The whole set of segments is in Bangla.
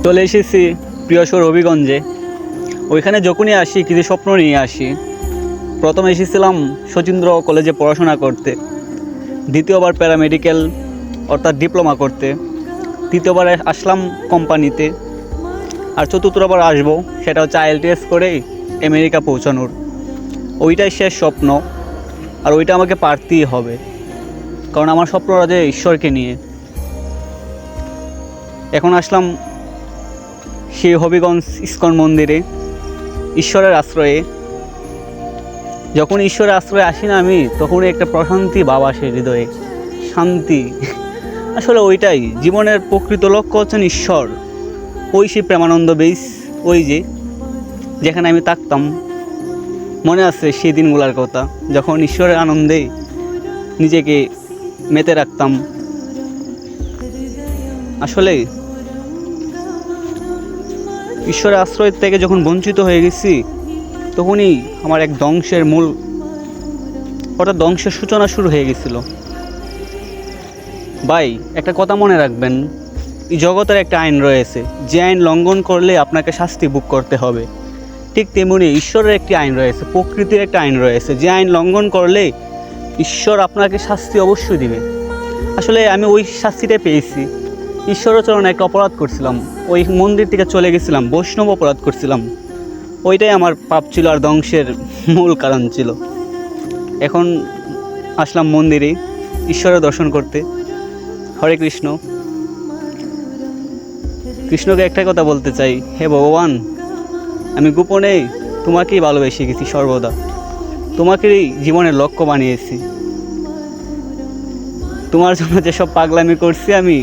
চলে এসেছি প্রিয়সর হবিগঞ্জে। ওইখানে যখনই আসি কিছু স্বপ্ন নিয়ে আসি। প্রথমে এসেছিলাম শচীন্দ্র কলেজে পড়াশোনা করতে, দ্বিতীয়বার প্যারামেডিক্যাল অর্থাৎ ডিপ্লোমা করতে, তৃতীয়বার আসলাম কোম্পানিতে, আর চতুর্থবার আসবো সেটা হচ্ছে IELTS করেই আমেরিকা পৌঁছানোর। ওইটাই শেষ স্বপ্ন, আর ওইটা আমাকে পারতেই হবে, কারণ আমার স্বপ্ন রাজে ঈশ্বরকে নিয়ে। এখন আসলাম সেই হবিগঞ্জ ইস্কন মন্দিরে, ঈশ্বরের আশ্রয়ে। যখন ঈশ্বরের আশ্রয়ে আসি না আমি, তখনই একটা প্রশান্তি ভাব আসে হৃদয়ে, শান্তি। আসলে ওইটাই জীবনের প্রকৃত লক্ষ্য হচ্ছেন ঈশ্বর। ওই সেই প্রেমানন্দ বেস, ওই যেখানে আমি থাকতাম। মনে আছে সেই দিনগুলোর কথা, যখন ঈশ্বরের আনন্দে নিজেকে মেতে রাখতাম। আসলে ঈশ্বরের আশ্রয় থেকে যখন বঞ্চিত হয়ে গেছি, তখনই আমার এক ধ্বংসের মূল অর্থাৎ ধ্বংসের সূচনা শুরু হয়ে গেছিল। ভাই, একটা কথা মনে রাখবেন, এই জগতের একটা আইন রয়েছে, যে আইন লঙ্ঘন করলে আপনাকে শাস্তি ভোগ করতে হবে। ঠিক তেমনি ঈশ্বরের একটি আইন রয়েছে, প্রকৃতির একটা আইন রয়েছে, যে আইন লঙ্ঘন করলে ঈশ্বর আপনাকে শাস্তি অবশ্যই দিবে। আসলে আমি ওই শাস্তিটাই পেয়েছি। ঈশ্বরের চরণে একটা অপরাধ করছিলাম, ওই মন্দির থেকে চলে গেছিলাম, বৈষ্ণব অপরাধ করছিলাম। ওইটাই আমার পাপ ছিল আর ধ্বংসের মূল কারণ ছিল। এখন আসলাম মন্দিরে ঈশ্বরের দর্শন করতে। হরে কৃষ্ণ। কৃষ্ণকে একটা কথা বলতে চাই, হে ভগবান, আমি গোপনে তোমাকেই ভালোবেসে গেছি সর্বদা, তোমাকেই জীবনের লক্ষ্য বানিয়েছি। তোমার জন্য যেসব পাগলামি করছি আমি,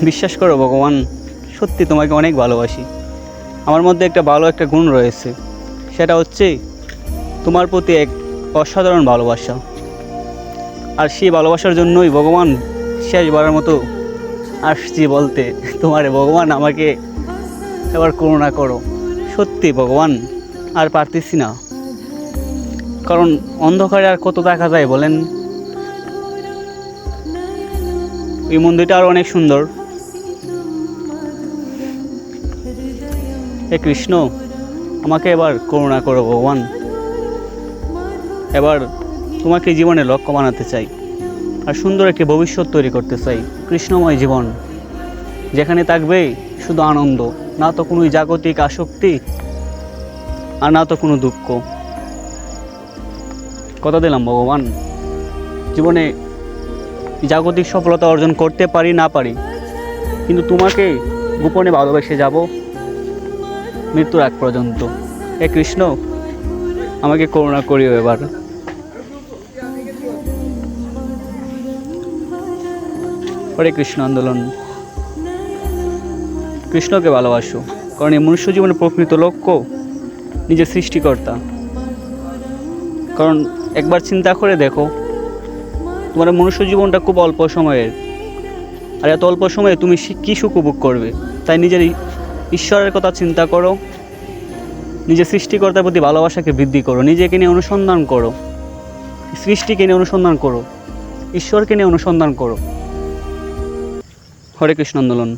বিশ্বাস করো ভগবান, সত্যি তোমাকে অনেক ভালোবাসি। আমার মধ্যে একটা ভালো একটা গুণ রয়েছে, সেটা হচ্ছে তোমার প্রতি এক অসাধারণ ভালোবাসা। আর সেই ভালোবাসার জন্যই ভগবান শেষবারের মতো আসছি বলতে, তোমারে ভগবান আমাকে এবার করুণা করো। সত্যি ভগবান, আর পারতেছি না, কারণ অন্ধকারে আর কত দেখা যায় বলেন। এই মন্দিরটা আরও অনেক সুন্দর। হে কৃষ্ণ, আমাকে এবার করুণা করো ভগবান। এবার তোমাকে জীবনে লক্ষ্য বানাতে চাই, আর সুন্দর একটি ভবিষ্যৎ তৈরি করতে চাই, কৃষ্ণময় জীবন, যেখানে থাকবে শুধু আনন্দ, না তো কোনো জাগতিক আসক্তি, আর না তো কোনো দুঃখ। কথা দিলাম ভগবান, জীবনে জাগতিক সফলতা অর্জন করতে পারি না পারি, কিন্তু তোমাকে গোপনে ভালোবেসে যাব মৃত্যুর আগ পর্যন্ত। হে কৃষ্ণ, আমাকে করুণা করিও এবার। হরে কৃষ্ণ আন্দোলন। কৃষ্ণকে ভালোবাসো, কারণ এই মনুষ্য জীবনের প্রকৃত লক্ষ্য নিজের সৃষ্টিকর্তা। কারণ একবার চিন্তা করে দেখো, তোমার মনুষ্য জীবনটা খুব অল্প সময়ের, আর এত অল্প সময়ে তুমি কী সুখ উপভোগ করবে? তাই নিজের ঈশ্বরের কথা চিন্তা করো, নিজের সৃষ্টিকর্তার প্রতি ভালোবাসাকে বৃদ্ধি করো, নিজেকে নিয়ে অনুসন্ধান করো, সৃষ্টিকে নিয়ে অনুসন্ধান করো, ঈশ্বরকে নিয়ে অনুসন্ধান করো। হরে কৃষ্ণ আন্দোলন।